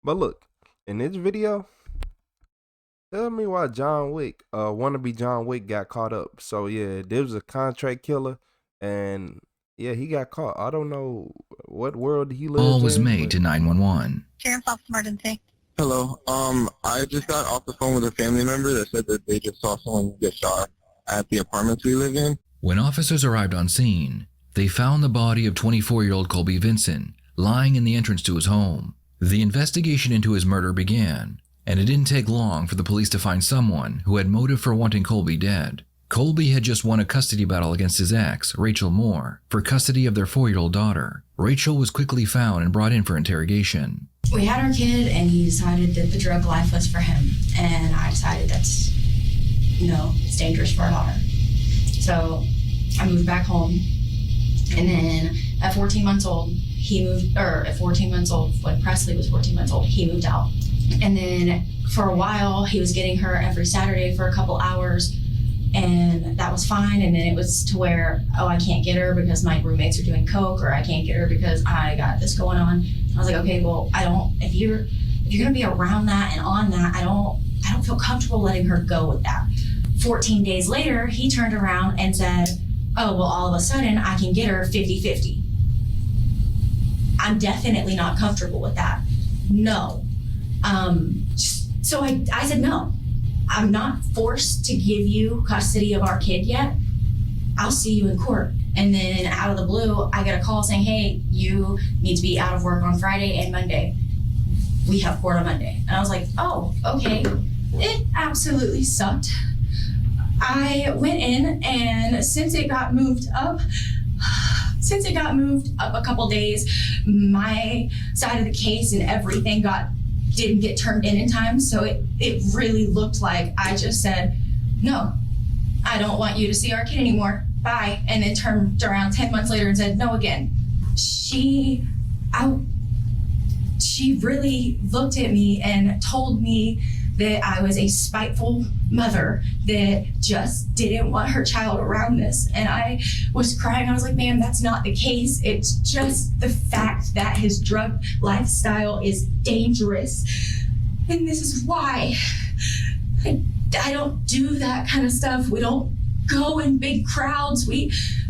But look, in this video, tell me why John Wick, wannabe John Wick got caught up. So yeah, there was a contract killer, and yeah, he got caught. I don't know what world he lives in. Call was made to 911. Sheriff Officer Emergency. Hello. I just got off the phone with a family member that said that they just saw someone get shot at the apartments we live in. When officers arrived on scene, they found the body of 24-year-old Colby Vincent lying in the entrance to his home. The investigation into his murder began, and it didn't take long for the police to find someone who had motive for wanting Colby dead. Colby had just won a custody battle against his ex, Rachel Moore, for custody of their 4-year-old daughter. Rachel was quickly found and brought in for interrogation. We had our kid, and he decided that the drug life was for him, and I decided that's, it's dangerous for our daughter. So I moved back home, and then at 14 months old, when Presley was 14 months old, he moved out. And then for a while, he was getting her every Saturday for a couple hours, and that was fine. And then it was to where, I can't get her because my roommates are doing coke, or I can't get her because I got this going on. I was like, okay, well, if you're gonna be around that and on that, I don't feel comfortable letting her go with that. 14 days later, he turned around and said, oh, well, all of a sudden I can get her 50-50. I'm definitely not comfortable with that. No. So I said, no, I'm not forced to give you custody of our kid yet. I'll see you in court. And then out of the blue, I get a call saying, hey, you need to be out of work on Friday and Monday. We have court on Monday. And I was like, oh, okay. It absolutely sucked. I went in, and since it got moved up a couple days, my side of the case and everything didn't get turned in time. So it really looked like I just said, no, I don't want you to see our kid anymore. Bye. And then turned around 10 months later and said no again. She really looked at me and told me that I was a spiteful mother that just didn't want her child around this. And I was crying. I was like, ma'am, that's not the case. It's just the fact that his drug lifestyle is dangerous. And this is why I don't do that kind of stuff. We don't go in big crowds.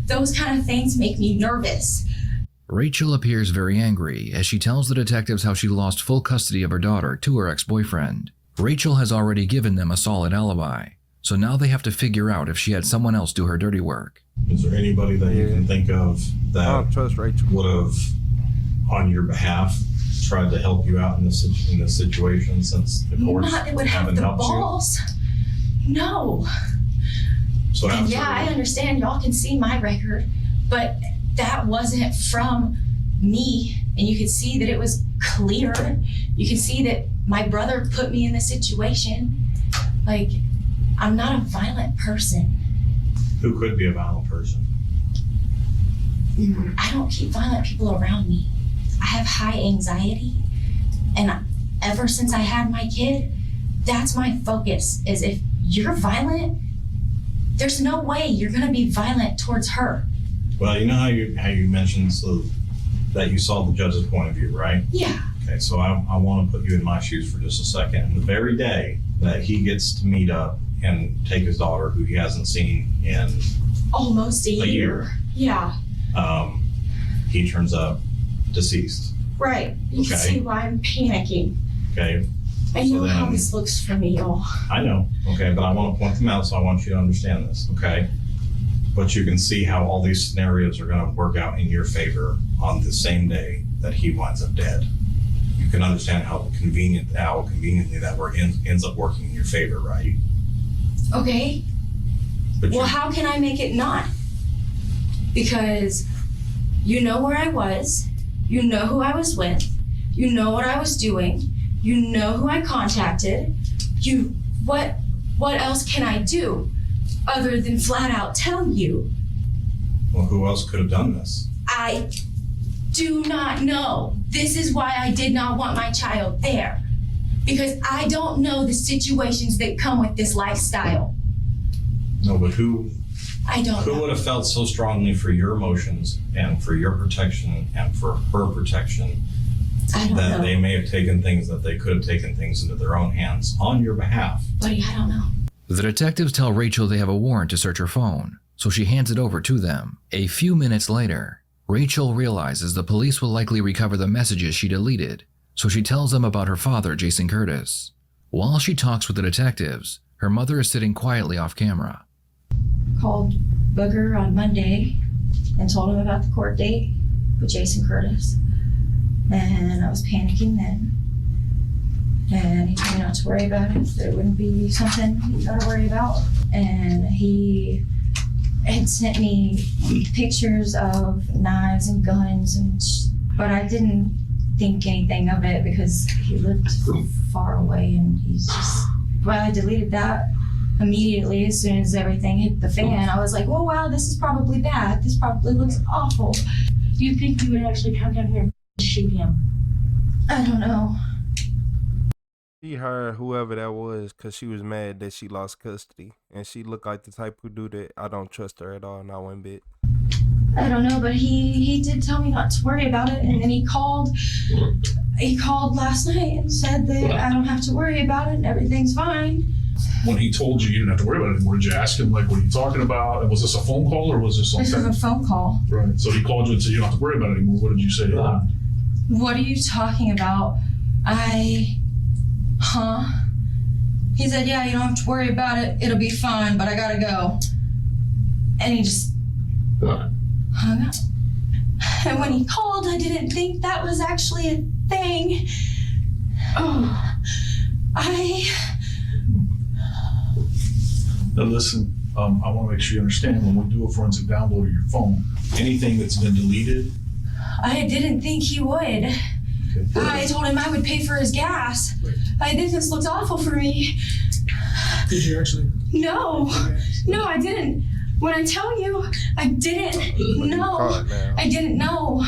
Those kind of things make me nervous. Rachel appears very angry as she tells the detectives how she lost full custody of her daughter to her ex-boyfriend. Rachel has already given them a solid alibi, so now they have to figure out if she had someone else do her dirty work. Is there anybody that you can think of that I don't trust Rachel. would have, on your behalf, tried to help you out in this situation, since the courts Not that would have haven't the helped balls. No. So And yeah, I understand y'all can see my record, but that wasn't from me. And you could see that it was clear. You can see that my brother put me in this situation. Like, I'm not a violent person. Who could be a violent person? I don't keep violent people around me. I have high anxiety, and ever since I had my kid, that's my focus, is if you're violent, there's no way you're gonna be violent towards her. Well, you know how you mentioned that you saw the judge's point of view, right? Yeah. Okay, so I want to put you in my shoes for just a second. And the very day that he gets to meet up and take his daughter, who he hasn't seen in Almost a a year. year, Yeah. he turns up deceased. Right. You can Okay. see why I'm panicking. Okay, I So know how then- this looks for me, y'all. I know. Okay, but I want to point them out, so I want you to understand this. Okay, but you can see how all these scenarios are going to work out in your favor on the same day that he winds up dead. You can understand how conveniently that ends up working in your favor, right? Okay. But Well, how can I make it not? Because you know where I was, you know who I was with, you know what I was doing, you know who I contacted. What else can I do other than flat out tell you? Well, who else could have done this? I do not know. This is why I did not want my child there. Because I don't know the situations that come with this lifestyle. No, but who I don't Who know. would have felt so strongly for your emotions and for your protection and for her protection I don't that know. they may have taken things that they could have taken things into their own hands on your behalf. Buddy, I don't know. The detectives tell Rachel they have a warrant to search her phone, so she hands it over to them. A few minutes later, Rachel realizes the police will likely recover the messages she deleted, so she tells them about her father, Jason Curtis. While she talks with the detectives, her mother is sitting quietly off camera. Called Booger on Monday and told him about the court date with Jason Curtis. And I was panicking then. And he told me not to worry about it, that it wouldn't be something you gotta worry about. And he had sent me pictures of knives and guns, but I didn't think anything of it because he lived far away, and he's just, well, I deleted that immediately as soon as everything hit the fan. I was like, oh wow, this is probably bad. This probably looks awful. Do you think you would actually come down here and shoot him? I don't know. She hired whoever that was because she was mad that she lost custody, and she looked like the type who do that. I don't trust her at all, not one bit. I don't know, but he did tell me not to worry about it, and then he called last night and said that I don't have to worry about it and everything's fine. When he told you didn't have to worry about it anymore, did you ask him, like, what are you talking about? And was this a phone call or was this This something? was a phone call. Right. So he called you and said you don't have to worry about it anymore. What did you say to him? What are you talking about? He said, yeah, you don't have to worry about it. It'll be fine, but I gotta go. And he just hung up. And when he called, I didn't think that was actually a thing. Now listen, I want to make sure you understand, when we do a forensic download of your phone, anything that's been deleted. I didn't think he would. I told him I would pay for his gas. I think this looks awful for me. Did you actually? No, I didn't. When I tell you, I didn't know. I didn't know.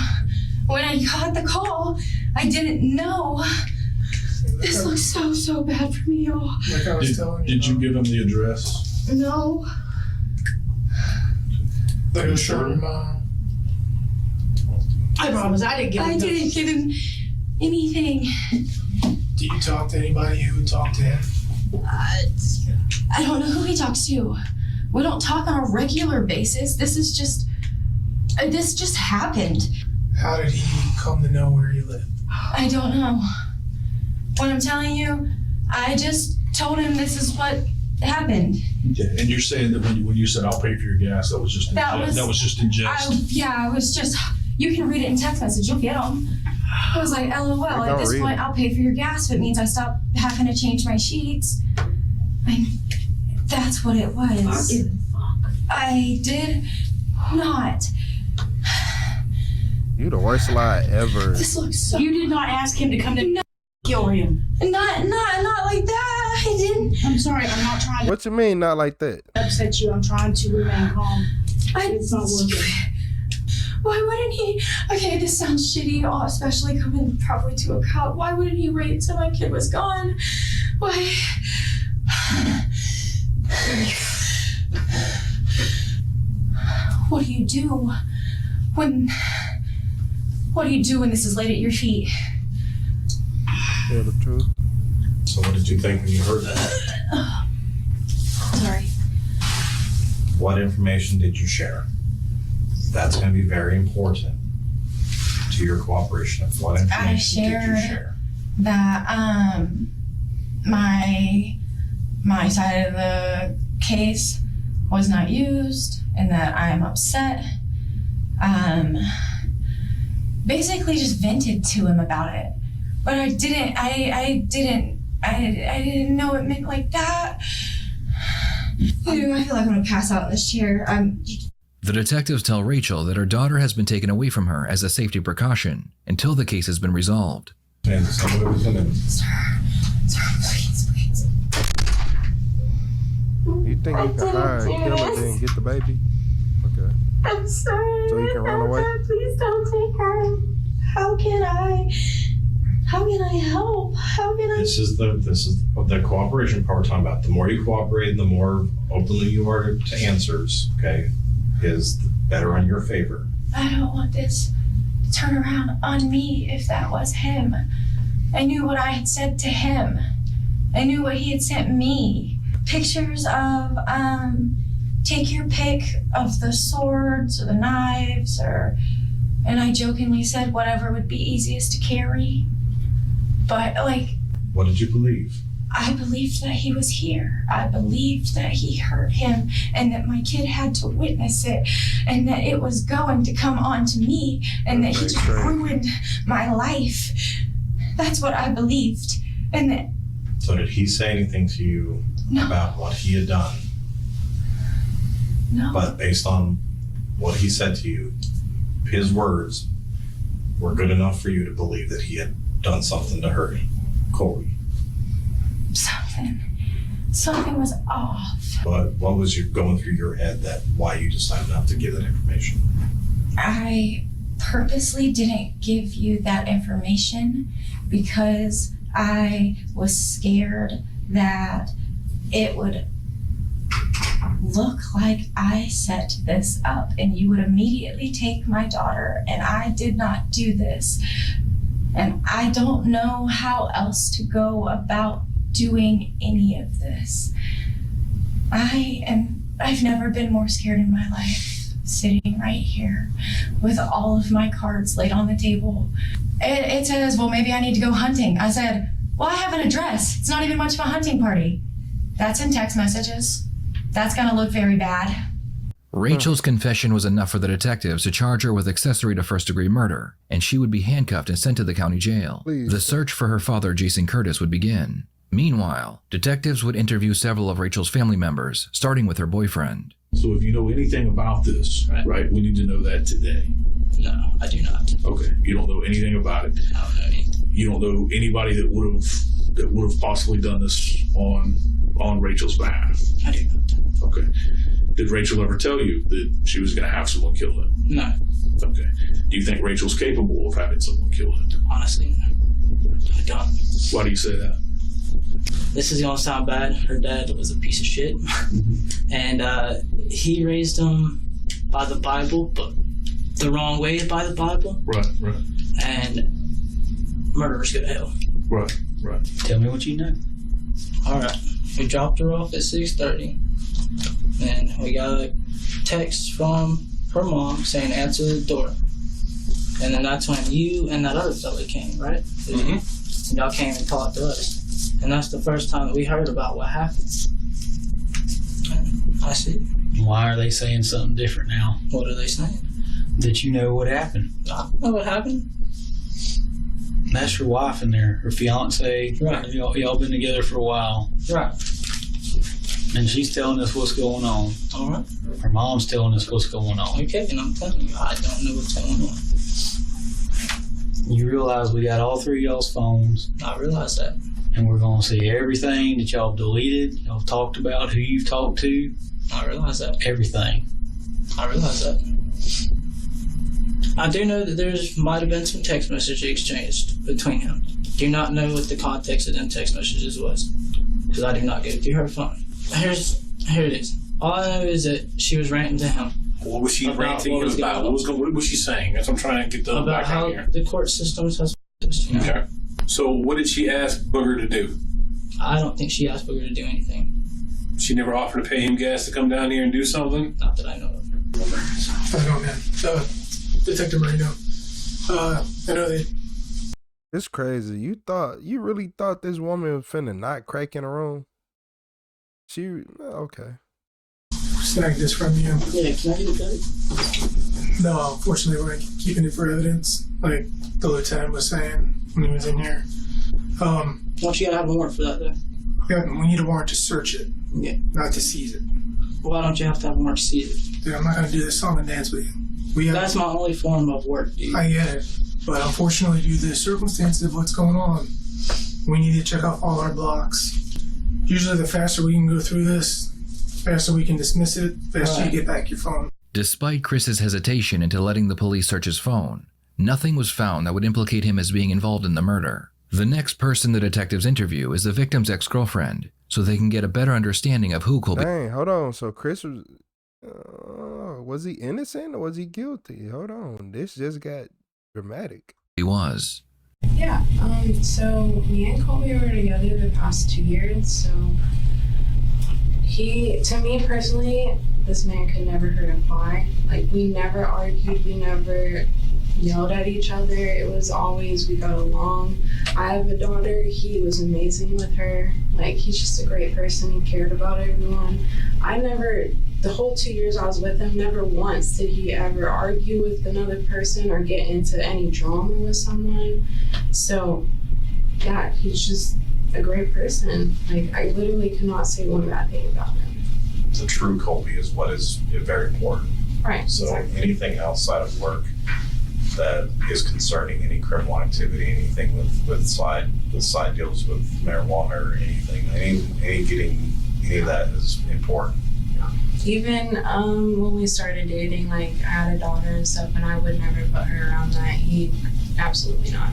When I got the call, I didn't know. This looks so bad for me, y'all. Like I was telling you. Did you give him the address? No. Are you sure? I promise I didn't give him. I didn't give him anything. Do you talk to anybody who talked to him? I don't know who he talks to. We don't talk on a regular basis. This just happened. How did he come to know where you live? I don't know. What I'm telling you, I just told him this is what happened. Okay. And you're saying that when you said I'll pay for your gas, that was just in jest? I was just, you can read it in text message, you'll get them. I was like, LOL, at this point, I'll pay for your gas if it means I stop having to change my sheets. That's what it was. I did not. You the worst lie ever. This looks so. You did not ask him to come to kill him. Not like that. I didn't. I'm sorry, I'm not trying to What you mean, not like that? upset you. I'm trying to remain calm. It's not working. Why wouldn't he? Okay, this sounds shitty, especially coming probably to a cop. Why wouldn't he wait until my kid was gone? Why? What do you do when this is laid at your feet? Tell the truth. So what did you think when you heard that? Sorry. What information did you share? That's going to be very important to your cooperation. Of what information did you share? That my side of the case was not used and that I am upset. Basically just vented to him about it. But I didn't know it meant like that. I feel like I'm gonna pass out in this chair. The detectives tell Rachel that her daughter has been taken away from her as a safety precaution until the case has been resolved. And somebody was going to. Sir, please. You think you can hire a killer then get the baby? Okay. I'm sorry. So you can run away? Please don't take her. How can I help? This is the cooperation part we're talking about. The more you cooperate and the more openly you are to answers, okay, is better on your favor. I don't want this turn around on me if that was him. I knew what I had said to him. I knew what he had sent me. Pictures of, take your pick of the swords or the knives and I jokingly said whatever would be easiest to carry. But like... What did you believe? I believed that he was here. I believed that he hurt him and that my kid had to witness it and that it was going to come on to me and that he just ruined my life. That's what I believed. And that... So did he say anything to you about what he had done? No. But based on what he said to you, his words were good enough for you to believe that he had done something to hurt Corey. Something was off. But what was going through your head that why you decided not to give that information? I purposely didn't give you that information because I was scared that it would look like I set this up and you would immediately take my daughter, and I did not do this. And I don't know how else to go about doing any of this. I've never been more scared in my life, sitting right here with all of my cards laid on the table. It says, well, maybe I need to go hunting. I said, well, I have an address. It's not even much of a hunting party. That's in text messages. That's gonna look very bad. Rachel's confession was enough for the detectives to charge her with accessory to first-degree murder, and she would be handcuffed and sent to the county jail. Please. The search for her father, Jason Curtis, would begin. Meanwhile, detectives would interview several of Rachel's family members, starting with her boyfriend. So if you know anything about this, right, we need to know that today. No, I do not. Okay, you don't know anything about it. I don't know anything. You don't know anybody that would have possibly done this on Rachel's behalf. I do not. Okay. Did Rachel ever tell you that she was going to have someone kill her? No. Okay. Do you think Rachel's capable of having someone kill her? Honestly, I don't. Why do you say that? This is gonna sound bad. Her dad was a piece of shit, and he raised him by the Bible, but the wrong way by the Bible. Right. And murderers go to hell. Right. Tell me what you know. All right. We dropped her off at 6:30, and we got a text from her mom saying answer the door. And then that's when you and that other fella came, right? Mm-hmm. And y'all came and talked to us. And that's the first time that we heard about what happened. And I said, Why are they saying something different now? what are they saying? That you know what happened. I don't know what happened. That's your wife in there, her fiance. Right. Y'all been together for a while. Right. And she's telling us what's going on. All right. Her mom's telling us what's going on. Okay, and I'm telling you, I don't know what's going on. You realize we got all three of y'all's phones, I realize that. and we're going to see everything that y'all deleted, y'all talked about, who you've talked to, I realize that. everything. I realize that. I do know that there's might have been some text message exchanged between him. Do not know what the context of them text messages was, because I do not go through her phone. Here it is. All I know is that she was ranting to him. What was she About ranting what was about? going What was she saying? That's what I'm trying to get the About how background here. the court systems has this, you know? Okay. So what did she ask Booger to do? I don't think she asked Booger to do anything. She never offered to pay him gas to come down here and do something? Not that I know of. How's it going, man? Detective Marino. I know that. It's crazy. You really thought this woman was finna not crack in a room? Okay. Snagged this from you. Yeah, can I get a cut? No, unfortunately, we're keeping it for evidence, like the lieutenant was saying when he was in here. Don't you gotta have a warrant for that, though? Yeah, we need a warrant to search it, Yeah. not to seize it. Why don't you have to have a warrant to seize it? Dude, I'm not gonna do this song and dance with you. That's my only form of work, dude. I get it, but unfortunately, due to the circumstances of what's going on, we need to check off all our blocks. Usually, the faster we can go through this, faster we can dismiss it, faster you get back your phone. Despite Chris's hesitation into letting the police search his phone, nothing was found that would implicate him as being involved in the murder. The next person the detectives interview is the victim's ex-girlfriend, so they can get a better understanding of who Colby. Dang, hold on. So Chris was he innocent or was he guilty? Hold on. This just got Dramatic. He was. Yeah, so me and Colby were together the past 2 years, so to me personally, this man could never hurt a fly. Like, we never argued, we never yelled at each other. It was always, we got along. I have a daughter, he was amazing with her. Like, he's just a great person, he cared about everyone. The whole 2 years I was with him, never once did he ever argue with another person or get into any drama with someone. So, yeah, he's just a great person. Like, I literally cannot say one bad thing about him. The true Colby is what is very important. Right, So exactly. anything outside of work that is concerning any criminal activity, anything with side deals with marijuana or anything, any of that is important. Even when we started dating, like, I had a daughter and stuff, and I would never put her around that. He absolutely not,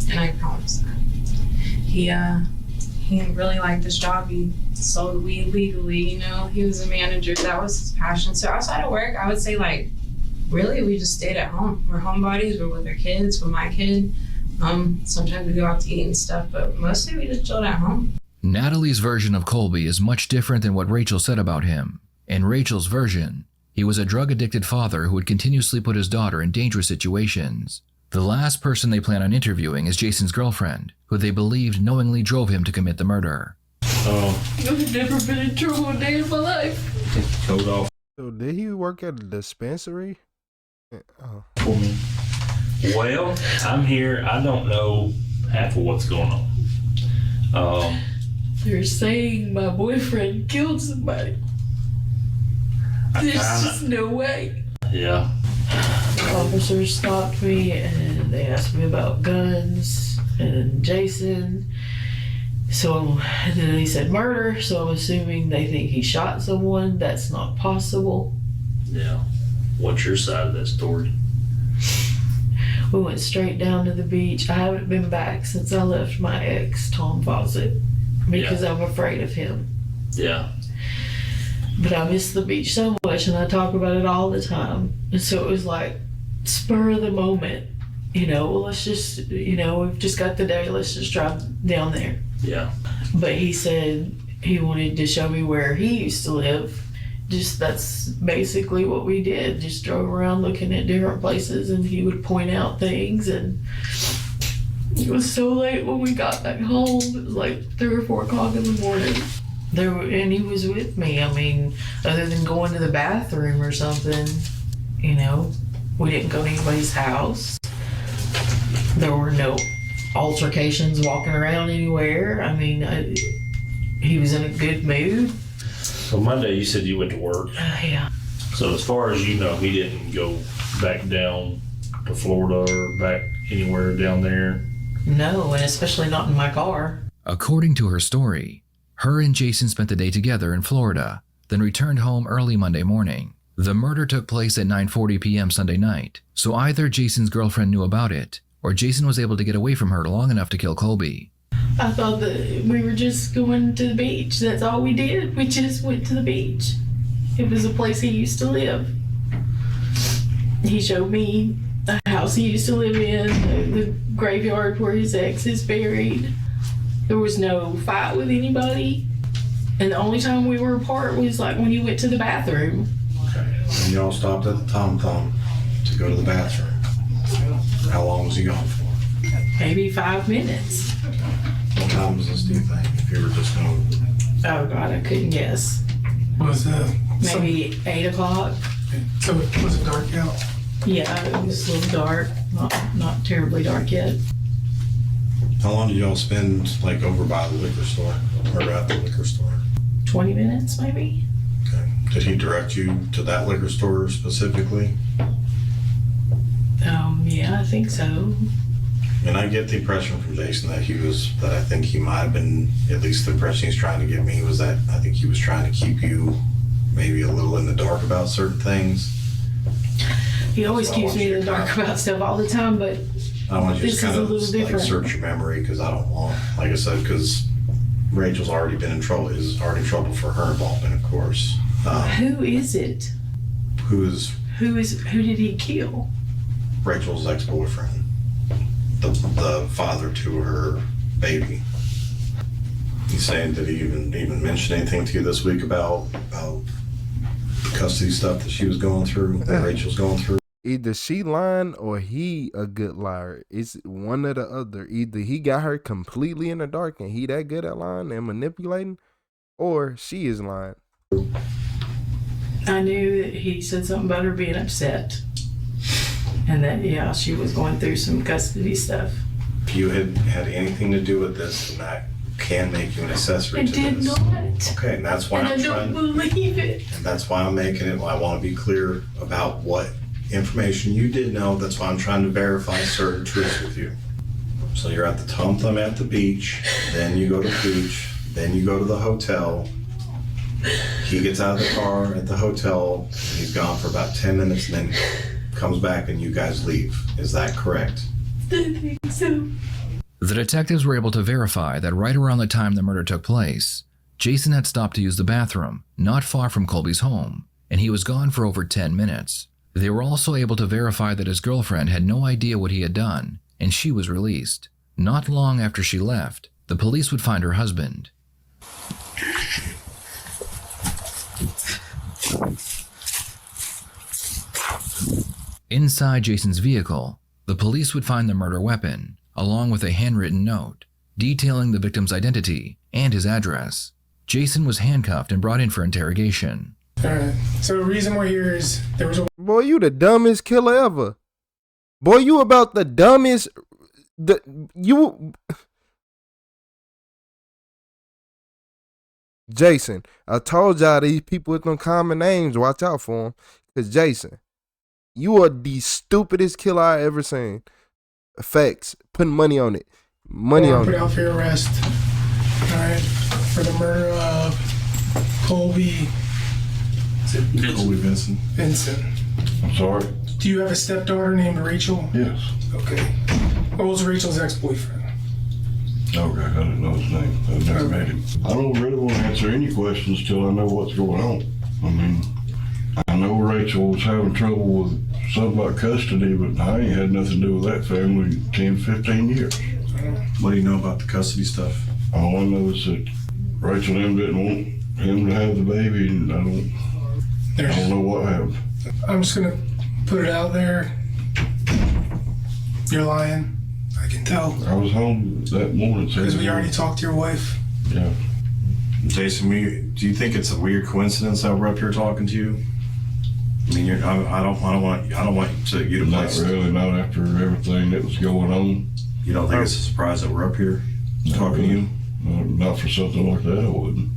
and I promise that. He really liked his job. He sold weed legally, you know. He was a manager. That was his passion. So outside of work, I would say, like, really, we just stayed at home. We're homebodies. We're with our kids, with my kid. Sometimes we go out to eat and stuff, but mostly we just chilled at home. Natalie's version of Colby is much different than what Rachel said about him. In Rachel's version, he was a drug-addicted father who would continuously put his daughter in dangerous situations. The last person they plan on interviewing is Jason's girlfriend, who they believed knowingly drove him to commit the murder. I've never been in trouble a day in my life. Coat off So did he work at a dispensary? for me. Well, I'm here. I don't know half of what's going on. They're saying my boyfriend killed somebody. There's just no way. Yeah. Officers stopped me and they asked me about guns and Jason. So, and then he said murder, so I'm assuming they think he shot someone. That's not possible. Yeah. What's your side of that story? We went straight down to the beach. I haven't been back since I left my ex, Tom Fawcett, because I'm afraid of him. Yeah. But I miss the beach so much and I talk about it all the time. And so it was like spur of the moment, well, let's just, we've just got the day, let's just drive down there. Yeah. But he said he wanted to show me where he used to live. Just that's basically what we did. Just drove around looking at different places and he would point out things. And it was so late when we got back home. It was like 3 or 4 o'clock in the morning. And he was with me. I mean, other than going to the bathroom or something, we didn't go to anybody's house. There were no altercations walking around anywhere. I mean, he was in a good mood. So Monday you said you went to work. Yeah. So as far as you know, he didn't go back down to Florida or back anywhere down there? No, and especially not in my car. According to her story, her and Jason spent the day together in Florida, then returned home early Monday morning. The murder took place at 9:40 p.m. Sunday night, so either Jason's girlfriend knew about it, or Jason was able to get away from her long enough to kill Colby. I thought that we were just going to the beach. That's all we did. We just went to the beach. It was a place he used to live. He showed me the house he used to live in, the graveyard where his ex is buried. There was no fight with anybody. And the only time we were apart was like when you went to the bathroom. Okay. And y'all stopped at the Tom Tom to go to the bathroom. How long was he gone for? Maybe 5 minutes. What time was this, do you think? If you were just going... Oh God, I couldn't guess. Was maybe 8 o'clock? So was it dark out? Yeah, it was a little dark. Not terribly dark yet. How long did y'all spend, like, over by the liquor store? Or at the liquor store? 20 minutes, maybe? Okay. Did he direct you to that liquor store specifically? Yeah, I think so. And I get the impression from Jason that I think he might have been, at least the impression he's trying to give me was that I think he was trying to keep you maybe a little in the dark about certain things. He always keeps me in the dark about stuff all the time, but I want you to this just kind is a of little like different. search your memory because I don't want, like I said, because Rachel's already been in trouble, is already in trouble for her involvement, of course. Who is it? Who did he kill? Rachel's ex-boyfriend. the father to her baby. He's saying, did he even mention anything to you this week about the custody stuff that she was going through, that Rachel's going through? Either she lying or he a good liar. It's one or the other. Either he got her completely in the dark and he that good at lying and manipulating, or she is lying. I knew that he said something about her being upset. And that, yeah, she was going through some custody stuff. If you had anything to do with this, then that can make you an accessory I to did this. not. Okay, and that's why And I'm I don't trying. believe it. And that's why I'm making it. I want to be clear about what information you did know. That's why I'm trying to verify certain truths with you. So you're at the Tom Thumb at the beach, then you go to the beach, then you go to the hotel. He gets out of the car at the hotel. He's gone for about 10 minutes and then comes back and you guys leave. Is that correct? I think so. The detectives were able to verify that right around the time the murder took place, Jason had stopped to use the bathroom, not far from Colby's home, and he was gone for over 10 minutes. They were also able to verify that his girlfriend had no idea what he had done, and she was released. Not long after she left, the police would find her husband. Inside Jason's vehicle, the police would find the murder weapon, along with a handwritten note detailing the victim's identity and his address. Jason was handcuffed and brought in for interrogation. Alright, so the reason we're here is there was a... Boy, you the dumbest killer ever. Boy, you about the dumbest... Jason, I told y'all these people with them common names, watch out for them. Because Jason, you are the stupidest killer I ever seen. Facts. Putting money on it. Money on put it. out for arrest. Alright, for the murder of Colby... Colby Vincent. I'm sorry? Do you have a stepdaughter named Rachel? Yes. Okay. What was Rachel's ex-boyfriend? Okay, I didn't know his name. I've never met him. I don't really want to answer any questions till I know what's going on. I mean, I know Rachel was having trouble with something about custody, but I ain't had nothing to do with that family in 10, 15 years. What do you know about the custody stuff? All I know is that Rachel and him didn't want him to have the baby, and I don't know what happened. I'm just gonna put it out there. You're lying. I can tell. I was home that morning. Because we already talked to your wife. Yeah. Jason, do you think it's a weird coincidence that we're up here talking to you? I mean, I don't want you to Not really, not after everything that was going on. You don't think it's a surprise that we're up here talking to you? Not for something like that, I wouldn't.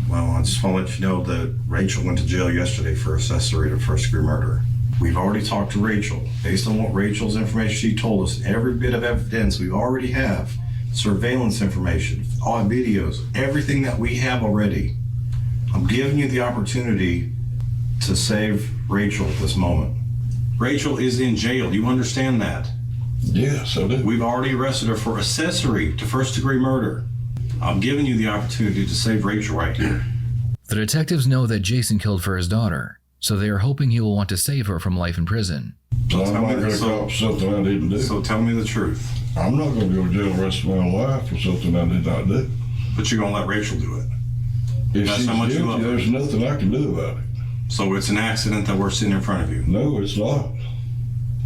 Well, I just want to let you know that Rachel went to jail yesterday for accessory to first-degree murder. We've already talked to Rachel. Based on what Rachel's information she told us, every bit of evidence we already have, surveillance information, all videos, everything that we have already. I'm giving you the opportunity to save Rachel at this moment. Rachel is in jail. You understand that? Yes, I do. We've already arrested her for accessory to first-degree murder. I'm giving you the opportunity to save Rachel right here. The detectives know that Jason killed for his daughter, so they are hoping he will want to save her from life in prison. So I'm not going to cop something I didn't do. So tell me the truth. I'm not going to go to jail the rest of my life for something I did not do. But you're going to let Rachel do it. If That's she's how much you guilty, love her. there's nothing I can do about it. So it's an accident that we're sitting in front of you? No, it's not.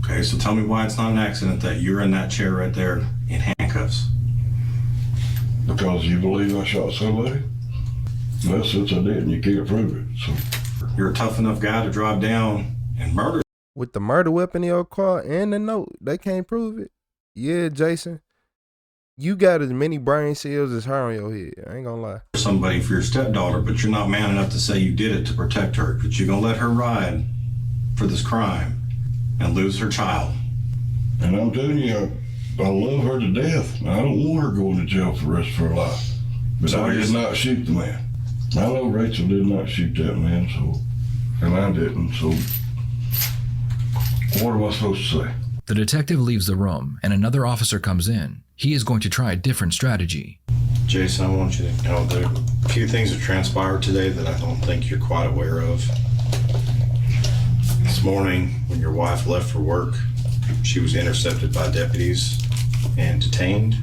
Okay, so tell me why it's not an accident that you're in that chair right there in handcuffs. Because you believe I shot somebody? Well, since I didn't, you can't prove it. So You're a tough enough guy to drive down and murder. With the murder weapon in your car and the note, they can't prove it. Yeah, Jason. You got as many brain cells as her on your head. I ain't gonna lie. Somebody for your stepdaughter, but you're not man enough to say you did it to protect her. But you're going to let her ride for this crime and lose her child. And I'm telling you, I love her to death. I don't want her going to jail for the rest of her life. But So I you're- did not shoot the man. I know Rachel did not shoot that man, so, and I didn't, so what am I supposed to say? The detective leaves the room and another officer comes in. He is going to try a different strategy. Jason, I want you to know there are a few things that transpired today that I don't think you're quite aware of. This morning, when your wife left for work, she was intercepted by deputies and detained.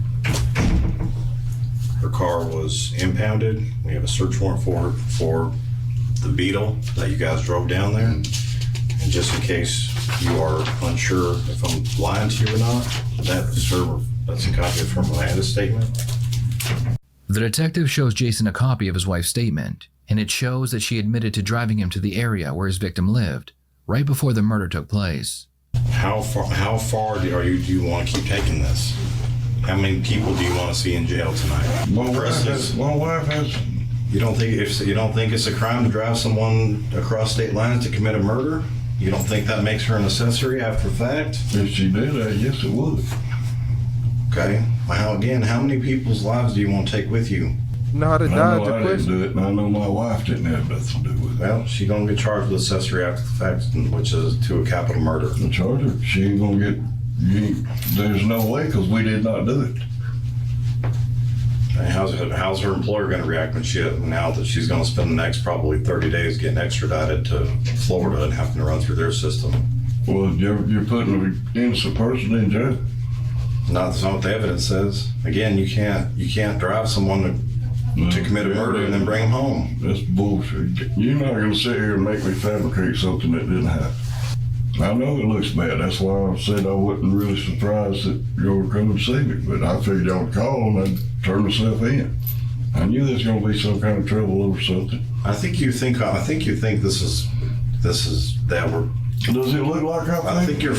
Her car was impounded. We have a search warrant for the Beetle that you guys drove down there. And just in case you are unsure if I'm lying to you or not, that's a copy of her Miranda's statement. The detective shows Jason a copy of his wife's statement, and it shows that she admitted to driving him to the area where his victim lived, right before the murder took place. How far do you want to keep taking this? How many people do you want to see in jail tonight? My wife has. You don't think it's a crime to drive someone across state lines to commit a murder? You don't think that makes her an accessory after the fact? If she did that, yes, it would. Okay. Well, again, how many people's lives do you want to take with you? You know how to dodge the I didn't question. do it, and I know my wife didn't have nothing to do with it. Well, she's gonna get charged with accessory after the fact, which is to a capital murder. The charge her. She ain't gonna get. There's no way, because we did not do it. And how's her employer gonna react now that she's gonna spend the next probably 30 days getting extradited to Florida and having to run through their system? Well, you're putting an innocent person in jail. That's not what the evidence says. Again, you can't drive someone to commit a murder and then bring them home. That's bullshit. You're not gonna sit here and make me fabricate something that didn't happen. I know it looks bad. That's why I said I wasn't really surprised that y'all were coming to see me. But I figured y'all would call and I'd turn myself in. I knew there's gonna be some kind of trouble over something. I think you think this is that we're. Does it look like I think you're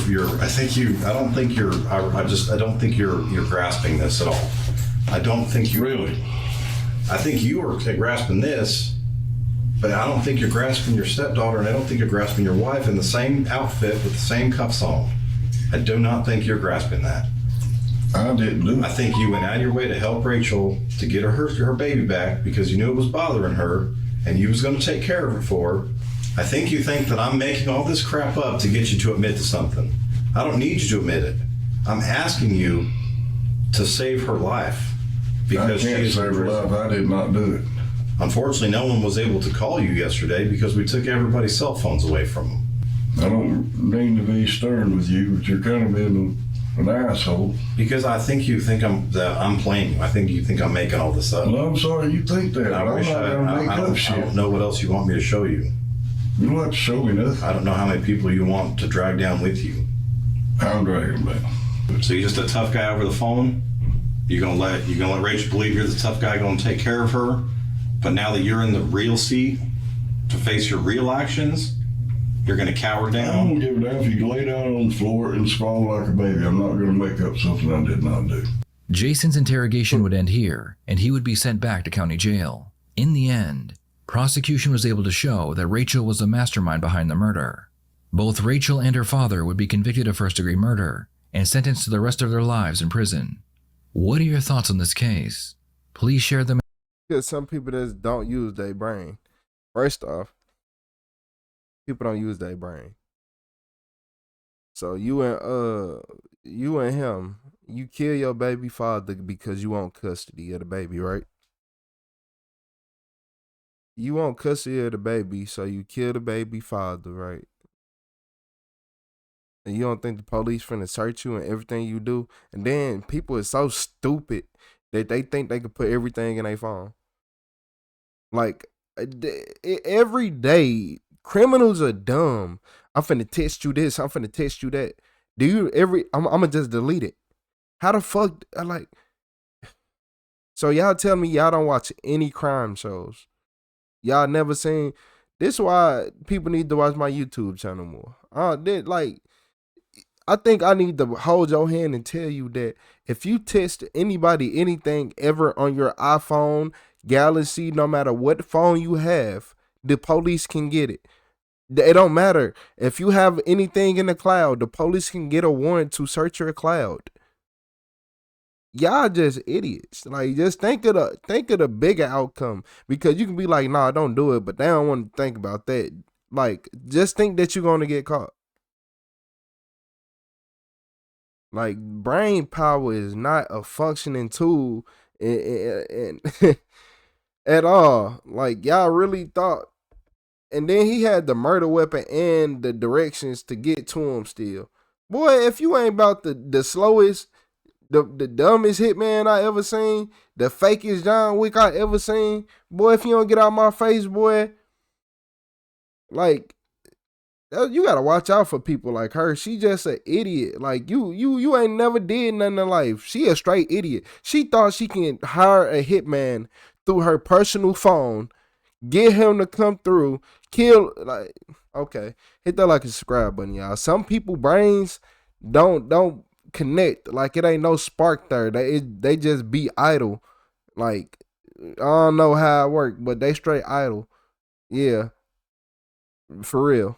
grasping this at all. I don't think you really. I think you are grasping this, but I don't think you're grasping your stepdaughter, and I don't think you're grasping your wife in the same outfit with the same cuffs on. I do not think you're grasping that. I didn't do it. I think you went out of your way to help Rachel to get her baby back because you knew it was bothering her, and you was going to take care of it for her. I think you think that I'm making all this crap up to get you to admit to something. I don't need you to admit it. I'm asking you to save her life. Because I can't save her life. I did not do it. Unfortunately, no one was able to call you yesterday because we took everybody's cell phones away from them. I don't mean to be stern with you, but you're kind of being an asshole. Because I think you think I'm playing you. I think you think I'm making all this up. Well, I'm sorry you think that. I don't know what else you want me to show you. You don't have to show me nothing. I don't know how many people you want to drag down with you. I'm dragging them down. So you're just a tough guy over the phone? You're gonna let Rachel believe you're the tough guy going to take care of her, but now that you're in the real seat to face your real actions, you're gonna cower down. I don't give a damn if you lay down on the floor and sprawl like a baby. I'm not gonna make up something I did not do. Jason's interrogation would end here, and he would be sent back to county jail. In the end, prosecution was able to show that Rachel was the mastermind behind the murder. Both Rachel and her father would be convicted of first-degree murder and sentenced to the rest of their lives in prison. What are your thoughts on this case? Please share them. Because some people just don't use their brain. First off, people don't use their brain. So you and him, you kill your baby father because you want custody of the baby, right? You want custody of the baby, so you kill the baby father, right? And you don't think the police finna search you and everything you do? And then people are so stupid that they think they can put everything in their phone. Like, every day, criminals are dumb. I'm finna test you this, I'm finna test you that. I'm gonna just delete it. How the fuck, so y'all tell me y'all don't watch any crime shows. Y'all never seen, this is why people need to watch my YouTube channel more. I think I need to hold your hand and tell you that if you test anybody, anything ever on your iPhone, Galaxy, no matter what phone you have, the police can get it. It don't matter. If you have anything in the cloud, the police can get a warrant to search your cloud. Y'all just idiots. Like, just think of the bigger outcome. Because you can be like, nah, don't do it, but they don't want to think about that. Like, just think that you're gonna get caught. Like, brain power is not a functioning tool and at all. Like, y'all really thought. And then he had the murder weapon and the directions to get to him still. Boy, if you ain't about the slowest, the dumbest hitman I ever seen, the fakest John Wick I ever seen. Boy, if you don't get out my face, boy, like you gotta watch out for people like her. She just an idiot. Like you ain't never did nothing in life. She a straight idiot. She thought she can hire a hitman through her personal phone, get him to come through, kill. Like, okay, hit that like a subscribe button, y'all. Some people brains don't connect. Like, it ain't no spark there. They just be idle. Like, I don't know how it work, but they straight idle. Yeah, for real.